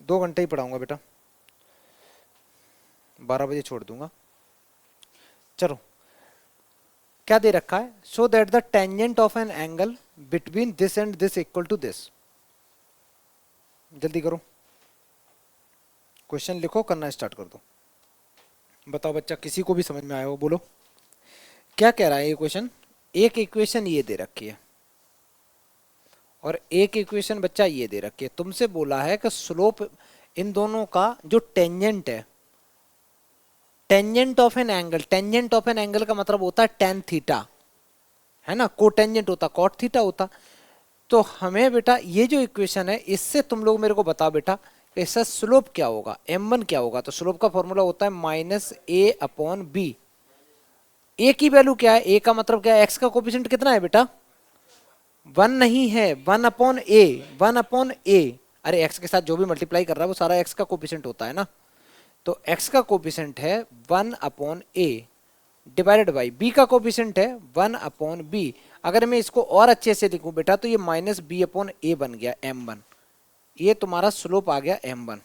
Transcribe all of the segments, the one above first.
2 घंटे ही पढ़ाऊंगा बेटा, 12 बजे छोड़ दूंगा। चलो क्या दे रखा है, so that the tangent of an angle between this and this equal to this. जल्दी करो, क्वेश्चन लिखो, करना स्टार्ट कर दो। बताओ बच्चा, किसी को भी समझ में आया हो बोलो, क्या कह रहा है ये क्वेश्चन। एक इक्वेशन ये दे रखी है और एक इक्वेशन बच्चा ये दे रखी है। तुमसे बोला है कि स्लोप इन दोनों का जो टेंजेंट है, tangent of an angle, tangent of an angle का मतलब होता है टेन थीटा, है ना। कोटेंजेंट होता कॉट थीटा होता। तो हमें बेटा ये जो इक्वेशन है, इससे तुम लोग मेरे को बताओ बेटा इसका स्लोप क्या होगा, m1 क्या होगा। तो स्लोप का फॉर्मूला होता है -a/b। a की वैल्यू क्या है, a का मतलब क्या है, x का कोफिशिएंट कितना है बेटा, 1 नहीं है, 1/a, 1/a। अरे x के साथ जो भी मल्टीप्लाई कर रहा है वो सारा x का कोफिशिएंट होता है ना। तो x का कोफिशिएंट है 1/a डिवाइडेड बाई b का कोफिशिएंट है 1/b। अगर मैं इसको और अच्छे से लिखूं बेटा तो ये -b/a बन गया m1। ये तुम्हारा स्लोप आ गया m1।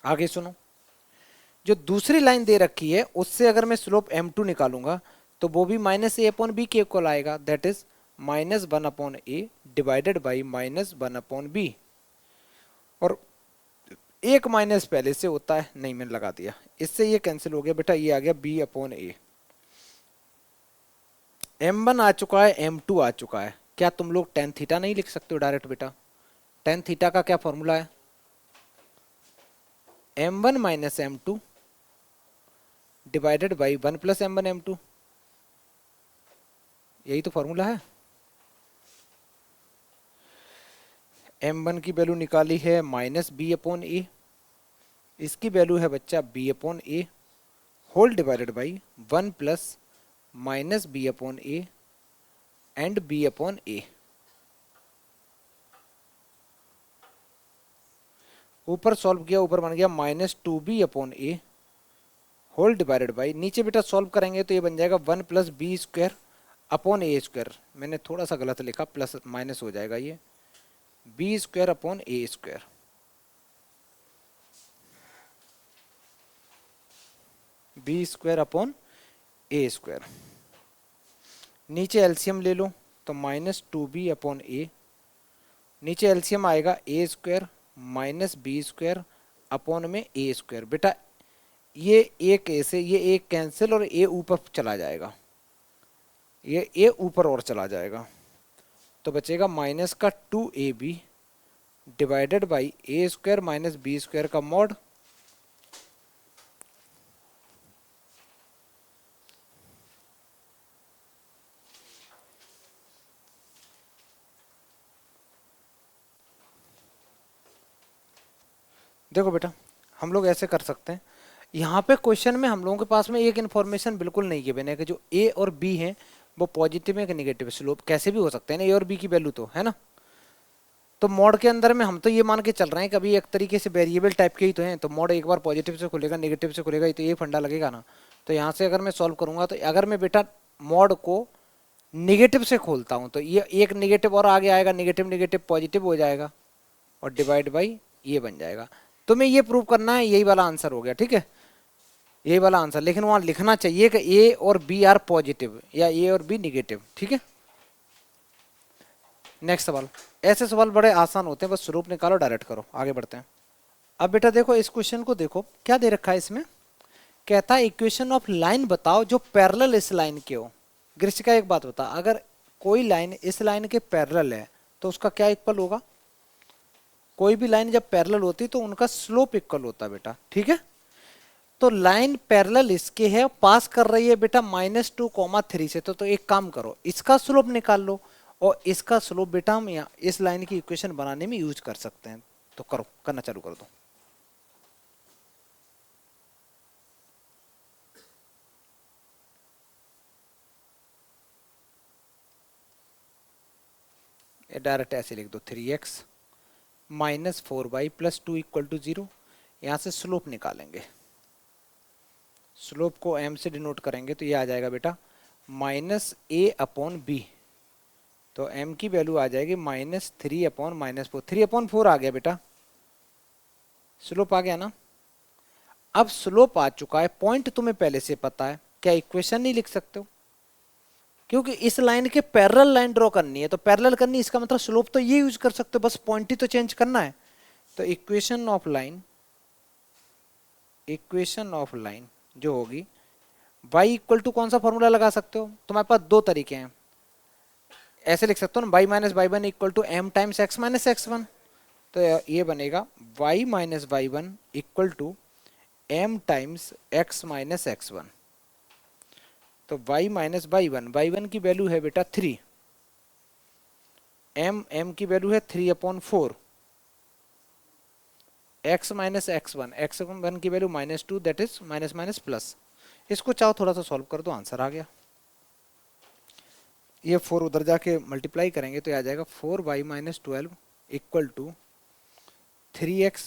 आगे सुनो, जो दूसरी लाइन दे रखी है उससे अगर मैं स्लोप m2 निकालूंगा तो वो भी -a/b के इक्वल आएगा, that is -1/a divided by -1/b। और एक माइनस पहले से होता है, नहीं मैंने लगा दिया, इससे ये कैंसिल हो गया बेटा, ये आ गया b/a। m1 आ चुका है, m2 आ चुका है। क्या तुम लोग टेन थीटा नहीं लिख सकते हो डायरेक्ट बेटा। टेन थीटा का क्या फॉर्मूला है, m1 minus m2 divided by 1 plus m1 m2, यही तो फॉर्मूला है। m1 की वैल्यू निकाली है -b/a, इसकी वैल्यू है बच्चा b/a whole divided by 1 plus -b/a and b/a। ऊपर सॉल्व किया, ऊपर बन गया -2b/a होल डिवाइडेड बाई, नीचे बेटा सॉल्व करेंगे तो ये बन जाएगा 1 प्लस b² / a²। मैंने थोड़ा सा गलत लिखा, प्लस माइनस हो जाएगा ये b² / a²। b² / a²। नीचे एलसीएम ले लो तो -2b/a, नीचे एलसीएम आएगा a² -b² अपॉन में a²। बेटा ये एक ए से ये एक कैंसिल और ए ऊपर चला जाएगा, ये ए ऊपर और चला जाएगा, तो बचेगा माइनस का 2ab divided by a² -b² का मॉड। देखो बेटा हम लोग ऐसे कर सकते हैं, यहाँ पे क्वेश्चन में हम लोगों के पास में एक इन्फॉर्मेशन बिल्कुल नहीं गिवन है कि जो ए और बी है वो पॉजिटिव है कि नेगेटिव। स्लोप कैसे भी हो सकते हैं ना, ए और बी की वैल्यू तो है ना। तो मॉड के अंदर में हम तो ये मान के चल रहे हैं कि अभी एक तरीके से वेरिएबल टाइप के ही तो हैं, तो मॉड एक बार पॉजिटिव से खुलेगा नेगेटिव से खुलेगा, ये तो ये फंडा लगेगा ना। तो यहाँ से अगर मैं सॉल्व करूंगा तो अगर मैं बेटा मॉड को निगेटिव से खोलता हूँ तो ये एक निगेटिव और आगे आएगा, नेगेटिव नेगेटिव पॉजिटिव हो जाएगा और डिवाइड बाई ये बन जाएगा। तुम्हें ये प्रूव करना है, यही वाला आंसर हो गया, ठीक है, यही वाला आंसर। लेकिन वहां लिखना चाहिए कि ए और बी आर पॉजिटिव या ए और बी निगेटिव, ठीक है। नेक्स्ट सवाल, ऐसे सवाल बड़े आसान होते हैं, बस स्वरूप निकालो डायरेक्ट करो, आगे बढ़ते हैं। अब बेटा देखो इस क्वेश्चन को, देखो क्या दे रखा है इसमें, कहता है इक्वेशन ऑफ लाइन बताओ जो पैरेलल इस लाइन के हो। ग्रिशिका एक बात बता, अगर कोई लाइन इस लाइन के पैरेलल है तो उसका क्या इक्वल होगा। कोई भी लाइन जब पैरेलल होती तो उनका स्लोप इक्वल होता है बेटा, ठीक है। तो लाइन पैरेलल इसके है, पास कर रही है बेटा -2, 3 से, तो एक काम करो इसका स्लोप निकाल लो और इसका स्लोप बेटा हम यहाँ इस लाइन की इक्वेशन बनाने में यूज कर सकते हैं। तो करो, करना चालू कर दो। डायरेक्ट ऐसे लिख दो 3x -4y + 2 = 0। यहाँ से स्लोप निकालेंगे, स्लोप को m से डिनोट करेंगे तो ये आ जाएगा बेटा -a/b। तो m की वैल्यू आ जाएगी -3/-4, 3/4 आ गया बेटा। स्लोप आ गया ना। अब स्लोप आ चुका है, पॉइंट तुम्हें पहले से पता है, क्या इक्वेशन नहीं लिख सकते हो? क्योंकि इस लाइन के पैरेलल लाइन ड्रॉ करनी है, तो पैरेलल करनी, इसका मतलब स्लोप तो ये यूज कर सकते हो, बस पॉइंट ही तो चेंज करना है। तो इक्वेशन ऑफ लाइन जो होगी y इक्वल टू कौन सा फॉर्मूला लगा सकते हो? तुम्हारे पास दो तरीके हैं, ऐसे लिख सकते हो ना, y minus y one equal to m times x minus x one. तो ये बनेगा y minus y one equal to m times x minus x one. तो y माइनस वाई वन की वैल्यू है बेटा 3, एम की वैल्यू है 3/4, x minus x one की value -2, that is minus minus plus. इसको चाहो थोड़ा सा सॉल्व कर दो, आंसर आ गया। ये 4 उधर जाके मल्टीप्लाई करेंगे तो आ जाएगा 4y minus 12 equal to 3x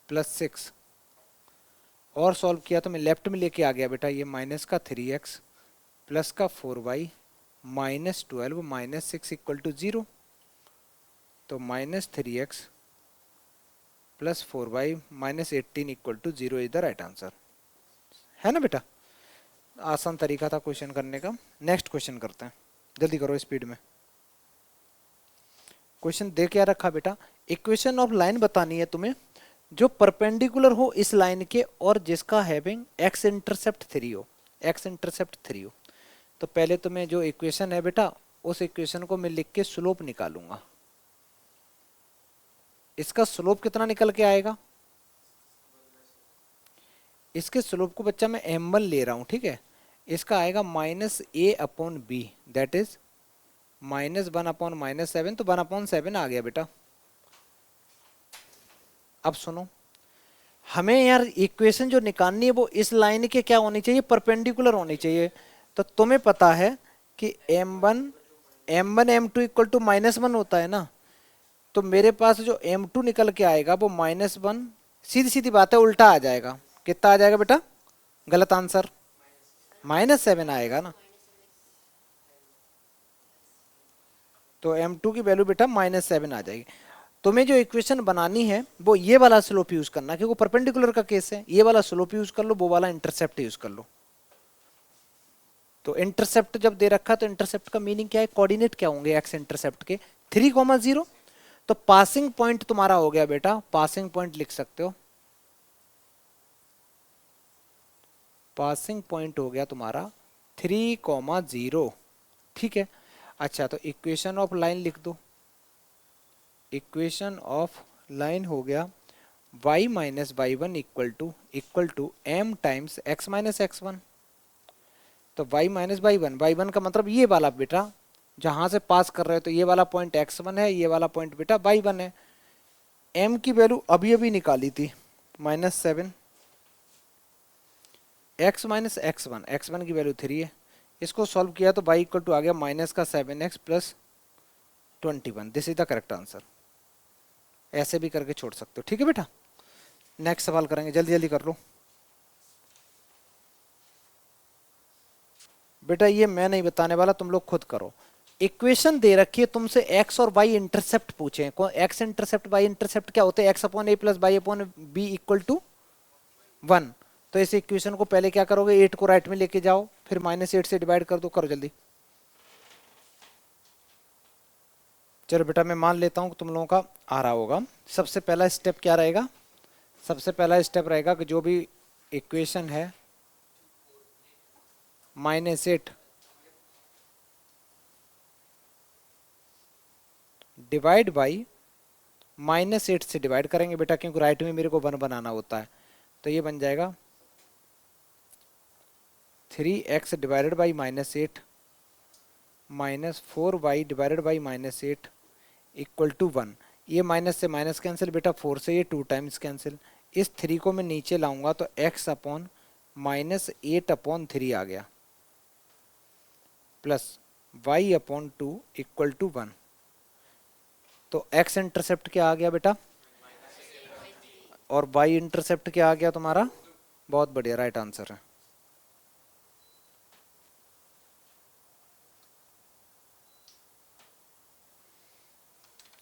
plus 6। और सॉल्व किया तो मैं लेफ्ट में लेके आ गया बेटा, ये माइनस का 3x प्लस का 4y minus 12 minus 6 equal to 0। तो minus 3x plus 4y minus 18 equal to 0 is the right answer, है ना बेटा? आसान तरीका था क्वेश्चन करने का। नेक्स्ट क्वेश्चन करते हैं, जल्दी करो स्पीड में। क्वेश्चन दे क्या रखा बेटा? इक्वेशन ऑफ लाइन बतानी है तुम्हें जो परपेंडिकुलर हो इस लाइन के और जिसका हैविंग एक्स इंटरसेप्ट 3 हो, एक्स इंटरसेप्ट 3 हो। तो पहले तुम्हें जो इक्वेशन है बेटा, उस इक्वेशन को मैं लिख के स्लोप निकालूंगा। इसका स्लोप कितना निकल के आएगा? इसके स्लोप को बच्चा मैं m1 ले रहा हूं, ठीक है। इसका आएगा -a/b, दैट इज -1/-7, तो 1/7 आ गया बेटा। अब सुनो, हमें यार इक्वेशन जो निकालनी है वो इस लाइन के क्या होनी चाहिए? परपेंडिकुलर होनी चाहिए। तो तुम्हें पता है कि m1 m2 इक्वल टू -1 होता है ना। तो मेरे पास जो m2 निकल के आएगा वो -1, सीधी सीधी बात है, उल्टा आ जाएगा। कितना आ जाएगा बेटा? गलत आंसर, -7 आएगा ना। तो m2 की वैल्यू बेटा -7 आ जाएगी। तुम्हें जो इक्वेशन बनानी है वो ये वाला स्लोप यूज करना, क्योंकि परपेंडिकुलर का केस है। ये वाला स्लोप यूज कर लो, वो वाला इंटरसेप्ट यूज कर लो। तो इंटरसेप्ट जब दे रखा तो इंटरसेप्ट का मीनिंग क्या है? कोऑर्डिनेट क्या होंगे एक्स इंटरसेप्ट के? 3,0। तो पासिंग पॉइंट तुम्हारा हो गया बेटा, पासिंग पॉइंट लिख सकते हो, पासिंग पॉइंट हो गया तुम्हारा 3,0, ठीक है। अच्छा, तो इक्वेशन ऑफ लाइन लिख दो। इक्वेशन ऑफ लाइन हो गया y minus y one equal to m times x minus x one. तो y माइनस वाई वन का मतलब ये वाला बेटा, जहां से पास कर रहे हो, तो ये वाला पॉइंट x1 है, ये वाला पॉइंट बेटा y1 है। m की वैल्यू अभी अभी निकाली थी -7, x माइनस x1 की वैल्यू 3 है। इसको सॉल्व किया तो y इक्वल टू आ गया -7x plus 21। This is the correct answer. ऐसे भी करके छोड़ सकते हो, ठीक है बेटा। नेक्स्ट सवाल करेंगे, जल्दी जल्दी कर लो बेटा। ये मैं नहीं बताने वाला, तुम लोग खुद करो। इक्वेशन दे रखी है तुमसे, x और y इंटरसेप्ट पूछे। x इंटरसेप्ट y इंटरसेप्ट क्या होते हैं? x/a plus y/b equal to 1। तो इस इक्वेशन को पहले क्या करोगे? 8 को राइट में लेके जाओ, फिर -8 से डिवाइड कर दो। करो जल्दी। चलो बेटा, मैं मान लेता हूं कि तुम लोगों का आ रहा होगा। सबसे पहला स्टेप क्या रहेगा? सबसे पहला स्टेप रहेगा कि जो भी इक्वेशन है -8 डिवाइड बाई -8 से डिवाइड करेंगे बेटा, क्योंकि राइट में मेरे को 1 बनाना होता है। तो ये बन जाएगा 3x divided by -8 -4y divided by -8 equal to 1। ये माइनस से माइनस कैंसिल बेटा, 4 से ये 2 टाइम्स कैंसिल। इस 3 को मैं नीचे लाऊंगा तो x अपॉन -8/3 आ गया, प्लस y/2 इक्वल टू 1। तो x इंटरसेप्ट क्या आ गया बेटा? और y इंटरसेप्ट क्या आ गया तुम्हारा? बहुत बढ़िया, राइट आंसर है।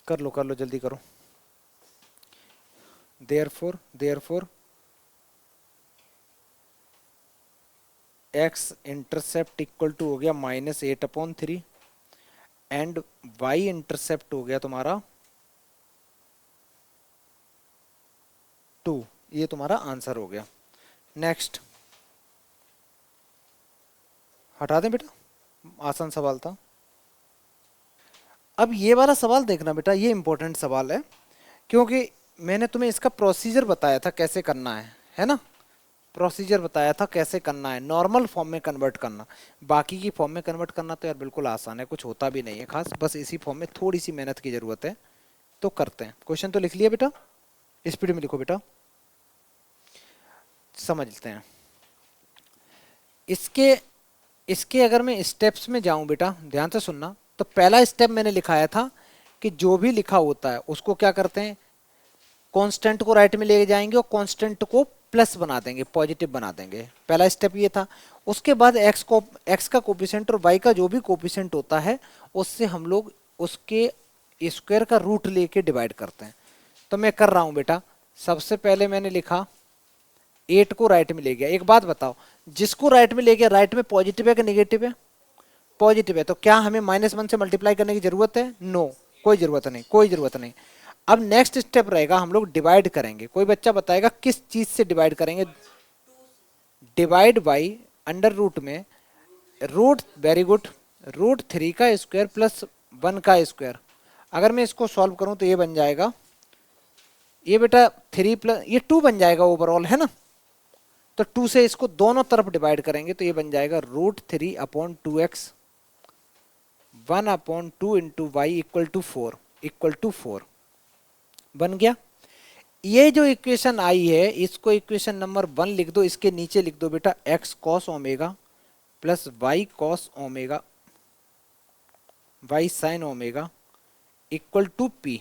कर लो जल्दी करो। Therefore x intercept equal to हो गया -8/3 एंड वाई इंटरसेप्ट हो गया तुम्हारा 2। ये तुम्हारा आंसर हो गया। नेक्स्ट हटा दें बेटा, आसान सवाल था। अब ये वाला सवाल देखना बेटा, ये इंपॉर्टेंट सवाल है क्योंकि मैंने तुम्हें इसका प्रोसीजर बताया था कैसे करना है ना। प्रोसीजर बताया था कैसे करना है, नॉर्मल फॉर्म में कन्वर्ट करना। बाकी की फॉर्म में कन्वर्ट करना तो यार बिल्कुल आसान है, कुछ होता भी नहीं है खास, बस इसी फॉर्म में थोड़ी सी मेहनत की जरूरत है। तो करते हैं। क्वेश्चन तो लिख लिया बेटा, स्पीड में लिखो बेटा, समझते हैं। इसके अगर मैं स्टेप्स में जाऊं बेटा, ध्यान से सुनना। तो पहला स्टेप मैंने लिखाया था कि जो भी लिखा होता है उसको क्या करते हैं, कांस्टेंट को राइट में ले जाएंगे और कांस्टेंट को प्लस बना देंगे, पॉजिटिव बना देंगे। पहला स्टेप ये था। उसके बाद एक्स का कोफिशिएंट और वाई का जो भी कोफिशिएंट होता है उससे हम लोग उसके स्क्वायर का रूट लेके डिवाइड करते हैं। तो मैं कर रहा हूं बेटा, सबसे पहले मैंने लिखा 8 को राइट में ले गया। एक बात बताओ, जिसको राइट में ले गया, राइट में पॉजिटिव है कि नेगेटिव है? पॉजिटिव है। तो क्या हमें -1 से मल्टीप्लाई करने की जरूरत है? नो, कोई जरूरत नहीं, कोई जरूरत नहीं। अब नेक्स्ट स्टेप रहेगा, हम लोग डिवाइड करेंगे। कोई बच्चा बताएगा किस चीज से डिवाइड करेंगे? डिवाइड बाई अंडर रूट में रूट, वेरी गुड, √3 का स्क्वायर प्लस 1 का स्क्वायर। अगर मैं इसको सॉल्व करूं तो ये बन जाएगा, ये बेटा 3 प्लस ये 2 बन जाएगा ओवरऑल, है ना। तो 2 से इसको दोनों तरफ डिवाइड करेंगे तो ये बन जाएगा √3/2x 1/2 into y equal to 4 बन गया। ये जो इक्वेशन आई है इसको इक्वेशन नंबर 1 लिख दो। इसके नीचे लिख दो बेटा x cos omega plus y cos omega y sin omega equal to p।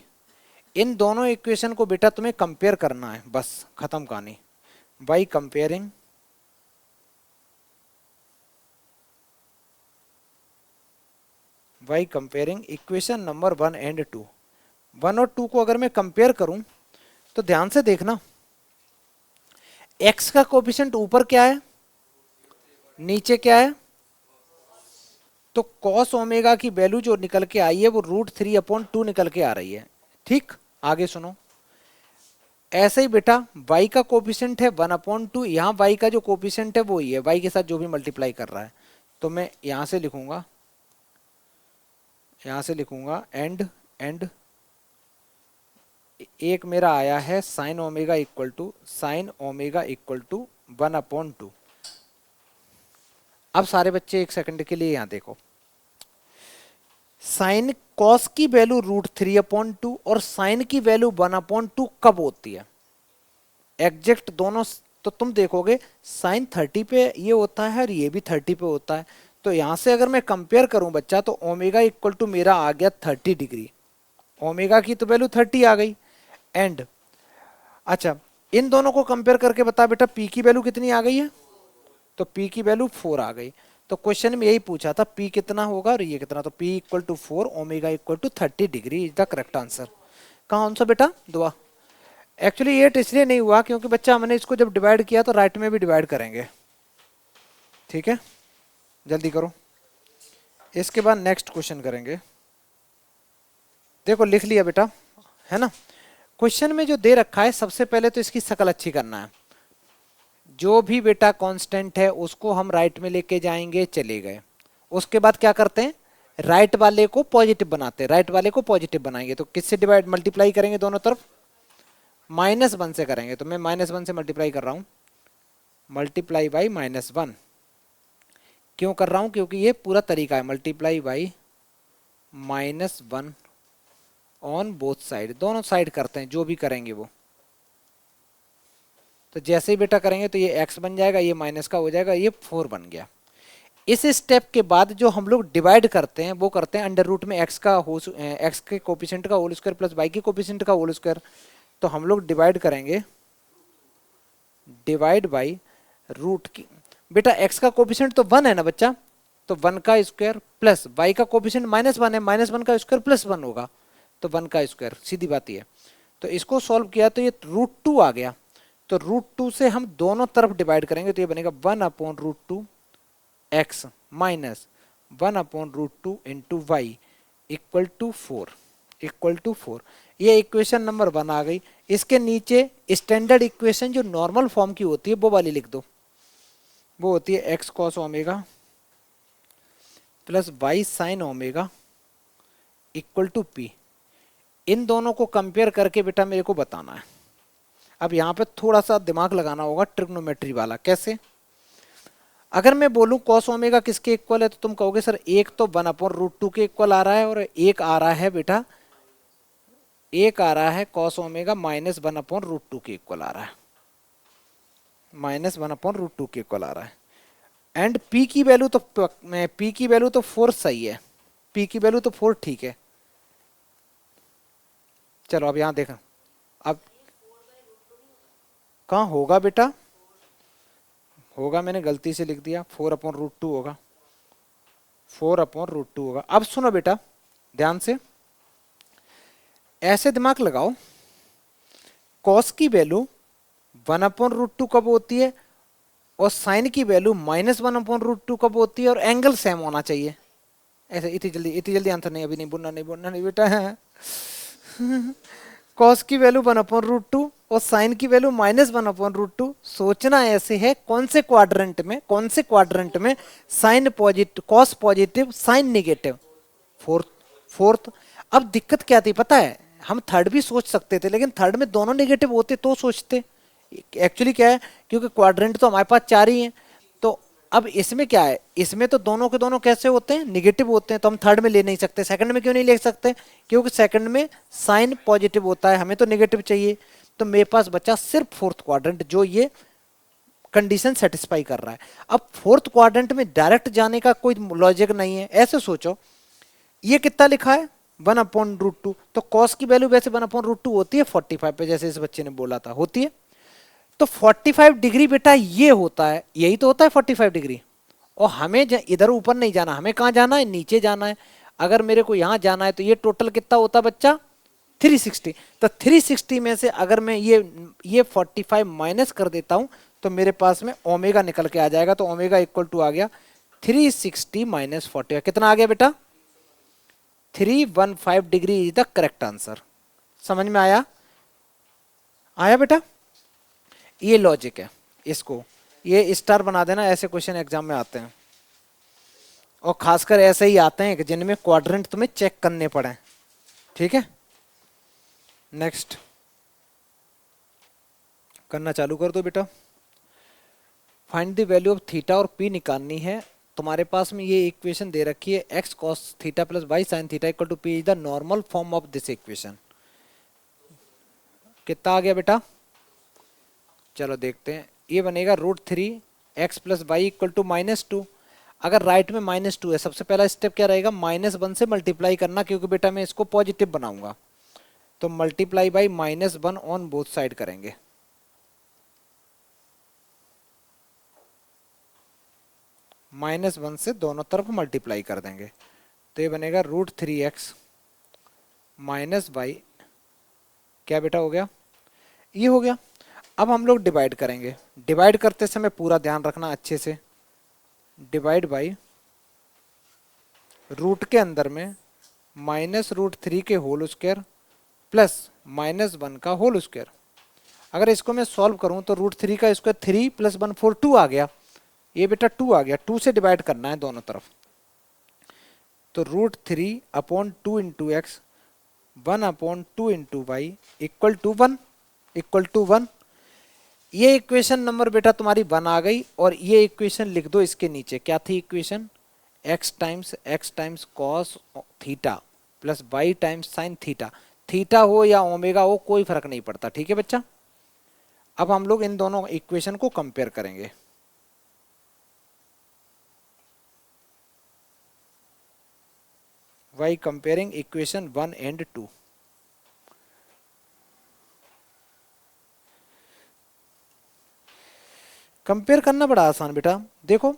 इन दोनों इक्वेशन को बेटा तुम्हें कंपेयर करना है, बस खत्म कहानी। by comparing equation number 1 and 2। 1 और 2 को अगर मैं कंपेयर करूं तो ध्यान से देखना, x का कोफिशिएंट ऊपर क्या है, नीचे क्या है? तो cos ओमेगा की वैल्यू जो निकल के आई है वो √3/2 निकल के आ रही है। ठीक, आगे सुनो। ऐसे ही बेटा y का कोफिशिएंट है 1/2, यहाँ y का जो कोफिशिएंट है वो ही है, y के साथ जो भी मल्टीप्लाई कर रहा है। तो मैं यहां से लिखूंगा एंड एक मेरा आया है sin ओमेगा इक्वल टू 1/2। अब सारे बच्चे एक सेकंड के लिए यहां देखो, साइन कॉस की वैल्यू √3/2 और साइन की वैल्यू 1/2 कब होती है? एग्जैक्ट दोनों। तो तुम देखोगे साइन 30 पे ये होता है और ये भी 30 पे होता है। तो यहां से अगर मैं कंपेयर करूं बच्चा तो ओमेगा इक्वल टू मेरा आ गया 30 डिग्री। ओमेगा की तो वैल्यू 30 आ गई। एंड अच्छा, इन दोनों को कंपेयर करके बता बेटा पी की वैल्यू कितनी आ गई है? तो पी की वैल्यू 4 आ गई। तो क्वेश्चन में यही पूछा था पी कितना होगा और ये कितना, तो p equal to 4, omega equal to 30 degree is the correct answer. कहाँ आंसर बेटा? दुआ। एक्चुअली ये इसलिए नहीं हुआ क्योंकि बच्चा हमने इसको जब डिवाइड किया तो राइट में भी डिवाइड करेंगे। ठीक है, जल्दी करो। इसके बाद नेक्स्ट क्वेश्चन करेंगे। देखो लिख लिया बेटा, है ना। क्वेश्चन में जो दे रखा है सबसे पहले तो इसकी शकल अच्छी करना है। जो भी बेटा कांस्टेंट है उसको हम राइट में लेके जाएंगे, चले गए। उसके बाद क्या करते हैं, राइट वाले को पॉजिटिव बनाते हैं, राइट वाले को पॉजिटिव बनाएंगे। तो किससे डिवाइड, मल्टीप्लाई करेंगे दोनों तरफ, -1 से करेंगे। तो मैं -1 से मल्टीप्लाई कर रहा हूं, मल्टीप्लाई बाई -1। क्यों कर रहा हूं? क्योंकि ये पूरा तरीका है, multiply by -1 on both side, दोनों साइड करते हैं जो भी करेंगे वो। तो जैसे ही बेटा करेंगे तो ये x बन जाएगा, ये माइनस का हो जाएगा, ये 4 बन गया। इस स्टेप के बाद जो हम लोग डिवाइड करते हैं वो करते हैं अंडर रूट में x के कोफिशिएंट का होल स्क्वायर प्लस y के कोफिशिएंट का होल स्क्वायर। तो हम लोग डिवाइड करेंगे, डिवाइड बाई रूट की। बेटा x का कोफिशिएंट तो 1 है ना बच्चा, तो 1 का स्क्वायर प्लस y का कोफिशिएंट -1 है, -1 का स्क्वायर प्लस 1 होगा, तो 1 का स्क्वायर, सीधी बात ही है। तो इसको सॉल्व किया तो ये √2 आ गया, तो √2 से हम दोनों तरफ डिवाइड करेंगे तो ये बनेगा 1/√2 x minus 1/√2 into y equal to 4। ये इक्वेशन नंबर 1 आ गई। इसके नीचे स्टैंडर्ड इक्वेशन जो नॉर्मल फॉर्म की होती है वो वाली लिख दो, वो होती है x cos omega plus y sin omega equal to p। इन दोनों को कंपेयर करके बेटा मेरे को बताना है। अब यहाँ पे थोड़ा सा दिमाग लगाना होगा ट्रिग्नोमेट्री वाला। कैसे? अगर मैं बोलूं cos ओमेगा किसके इक्वल है तो तुम कहोगे सर एक तो 1/√2 के इक्वल आ रहा है और एक आ रहा है बेटा, एक आ रहा है cos ओमेगा माइनस 1/√2 के इक्वल आ रहा है, माइनस 1/√2 के इक्वल आ रहा है। एंड p की वैल्यू तो p की वैल्यू तो 4 सही है, p की वैल्यू तो 4 ठीक है। चलो अब यहां देखो, अब कहाँ होगा बेटा, होगा मैंने गलती से लिख दिया, 4/√2 होगा, 4/√2 होगा। अब सुनो बेटा ध्यान से, ऐसे दिमाग लगाओ, कॉस की वैल्यू 1/√2 कब होती है और साइन की वैल्यू -1/√2 कब होती है और एंगल सेम होना चाहिए। ऐसे इतनी जल्दी आंसर नहीं, अभी नहीं बोलना नहीं बेटा। कॉस की वैल्यू 1/√2 और साइन की वैल्यू -1/√2। सोचना ऐसे है कौन से क्वाड्रेंट में sine positive, cos positive, sine negative, fourth. अब दिक्कत क्या थी पता है, हम थर्ड भी सोच सकते थे लेकिन थर्ड में दोनों नेगेटिव होते तो सोचते। एक्चुअली क्या है, क्योंकि क्वाड्रेंट तो हमारे पास 4 ही हैं, तो अब इसमें क्या है, इसमें तो दोनों के दोनों कैसे होते हैं, निगेटिव होते हैं, तो हम थर्ड में ले नहीं सकते। सेकंड में क्यों नहीं ले सकते, क्योंकि सेकंड में साइन पॉजिटिव होता है, हमें तो नेगेटिव चाहिए। तो मेरे पास बचा सिर्फ फोर्थ क्वाड्रेंट जो ये कंडीशन सेटिस्फाई कर रहा है। अब फोर्थ क्वाड्रेंट में डायरेक्ट जाने का कोई लॉजिक नहीं है। ऐसे सोचो, ये कितना लिखा है 1/√2, तो कॉस की वैल्यू वैसे 1/√2 होती है 45 पे, जैसे इस बच्चे ने बोला था होती है। तो 45 डिग्री बेटा ये होता है, यही तो होता है 45 डिग्री। और हमें इधर ऊपर नहीं जाना, हमें कहाँ जाना है, नीचे जाना है। अगर मेरे को यहाँ जाना है तो ये टोटल कितना होता है बच्चा, 360। तो 360 में से अगर मैं ये 45 माइनस कर देता हूं तो मेरे पास में ओमेगा निकल के आ जाएगा। तो ओमेगा इक्वल टू आ गया 360 माइनस 45, कितना आ गया बेटा, 315 degree is the correct answer. समझ में आया? आया बेटा? ये लॉजिक है, इसको ये स्टार बना देना, ऐसे क्वेश्चन एग्जाम में आते हैं और खासकर ऐसे ही आते हैं कि जिनमें क्वाड्रेंट तुम्हें चेक करने पड़े। ठीक है, नेक्स्ट करना चालू कर दो बेटा। Find the value of theta और पी निकालनी है। तुम्हारे पास में ये इक्वेशन दे रखी है x cos theta plus y sin theta equal to p is the normal form of this equation. कितना आ गया बेटा, चलो देखते हैं। ये बनेगा √3x plus Y equal to -2। अगर राइट में -2 है, सबसे पहला स्टेप क्या रहेगा, -1 से मल्टीप्लाई करना, क्योंकि बेटा मैं इसको पॉजिटिव बनाऊंगा। तो multiply by -1 on both side करेंगे। -1 से दोनों तरफ मल्टीप्लाई कर देंगे तो ये बनेगा √3x माइनस वाई, क्या बेटा हो गया, ये हो गया। अब हम लोग डिवाइड करेंगे। डिवाइड करते समय पूरा ध्यान रखना अच्छे से, डिवाइड बाई रूट के अंदर में -√3 के होल स्क्वायर प्लस -1 का होल स्क्वायर। अगर इसको मैं सॉल्व करूं तो √3 का स्क्वायर 3 + 1 4 2 आ गया। ये बेटा 2 आ गया, 2 से डिवाइड करना है दोनों तरफ। तो √3/2 into x 1/2 into y equal to 1। ये इक्वेशन नंबर बेटा तुम्हारी 1 आ गई। और ये इक्वेशन लिख दो इसके नीचे, क्या थी equation, x times cos theta plus y times sine theta. Theta हो या ओमेगा हो कोई फर्क नहीं पड़ता। ठीक है बच्चा। अब हम लोग इन दोनों इक्वेशन को कंपेयर करेंगे। y comparing equation 1 and 2। Compare करना बड़ा आसान बेटा। देखो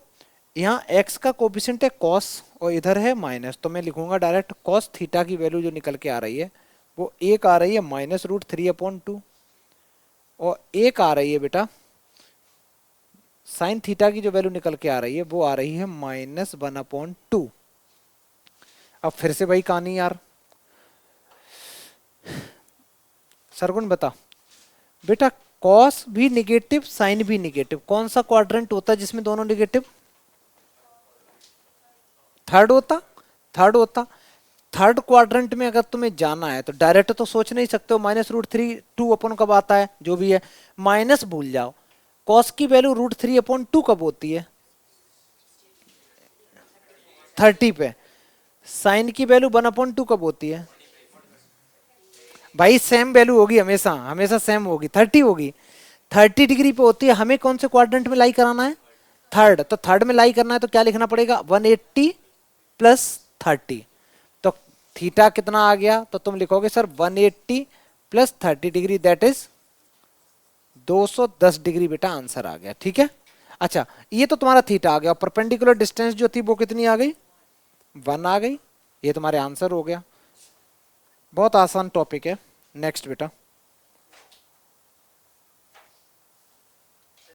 यहाँ x का कोफिशिएंट है cos और इधर है माइनस, तो मैं लिखूंगा डायरेक्ट cos थीटा की वैल्यू जो निकल के आ रही है वो एक आ रही है -√3/2 और एक आ रही है बेटा साइन थीटा की जो वैल्यू निकल के आ रही है वो आ रही है -1/2। अब फिर से वही कहानी यार, सरगुण बता बेटा, कॉस भी निगेटिव साइन भी निगेटिव, कौन सा क्वाड्रेंट होता है जिसमें दोनों निगेटिव? थर्ड होता, थर्ड होता। थर्ड क्वाड्रेंट में अगर तुम्हें जाना है तो डायरेक्ट तो सोच नहीं सकते हो, -√3/2 अपन कब आता है, जो भी है माइनस भूल जाओ। कॉस की वैल्यू √3/2 कब होती है? 30 पे। साइन की वैल्यू 1/2 कब होती है? भाई सेम वैल्यू होगी हमेशा, हमेशा सेम होगी, 30 होगी। 30 डिग्री पे होती है। हमें कौन से क्वाड्रेंट में लाई कराना है? थर्ड। तो थर्ड में लाई करना है तो क्या लिखना पड़ेगा? 180 प्लस 30। तो थीटा कितना आ गया? तो तुम लिखोगे sir 180 plus 30 degree, that is 210 degree बेटा आंसर आ गया। ठीक है, अच्छा ये तो तुम्हारा थीटा आ गया। परपेंडिकुलर डिस्टेंस जो थी वो कितनी आ गई? 1 आ गई। ये तुम्हारे आंसर हो गया। बहुत आसान टॉपिक है। नेक्स्ट बेटा।